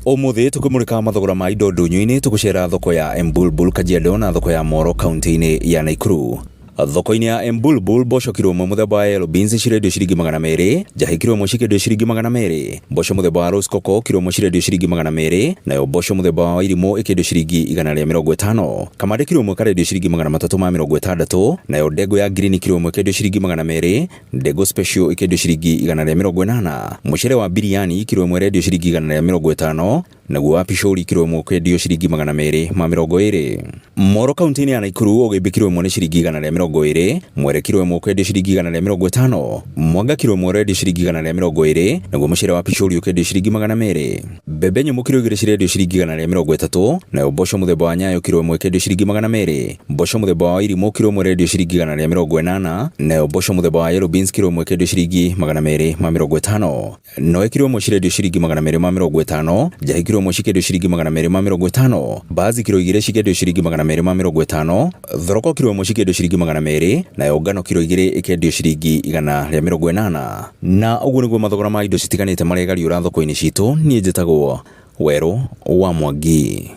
Umuthi tukumurika mathogora ma indo ndunyu-ini tugucera thoko ya Embulbul Kajiado na thoko ya Moro kaunti-ini ya Nakuru. Thoko-ini ya Embulbul mboco kiro imwe muthemba wa yellow beans cirendio ciringi 200, njahi kiro imwe cikendio ciringi 200, mboco muthemba wa rose coco kiro imwe cirendio ciringi 200, nayo mboco muthemba wa irimũ ikendio ciringi 150, kamande kiro imwe karendio ciringi 360, nayo ndengũ ya green kiro imwe ikendio ciringi 200, ndengũ special ikendio ciringi 180, mucere wa biriani kiro imwe irendio ciringi 150, naguo wa pishori kiro imwe ikendio ciringi 220. Moro kaunti-ini ya Nakuru ũgĩmbĩ kiro imwe nĩ ciringi 120, mwere kiro imwe ũkendio ciringi 150, mwanga kiro imwe ũrendio ciringi 120, naguo mucere wa pishori ũkendio ciringi 200. Mbembe nyũmũ kiro 2 cirendio ciringi 130, nayo mboco muthemba wa nyayo kiro imwe ikendio ciringi 200, mboco muthemba wa irimũ kiro imwe irendio ciringi 180, nayo mboco muthemba wa yellow beans kiro imwe ikendio ciringi 250, noe kiro imwe cirendio ciringi 250, njahi kiro imwe cikendio ciringi 250, mbaazi kiro 2 cikendio ciringi 250, thoroko kiro imwe cikendio ciringi 200, nayo ngano kiro 2 ikendio ciringi 180. Na ũguo nĩguo mathogora ma indo citiganĩte marĩa gariũra thoko-inĩ citũ. Niĩ njĩtagwo Werũ wa Mwangi.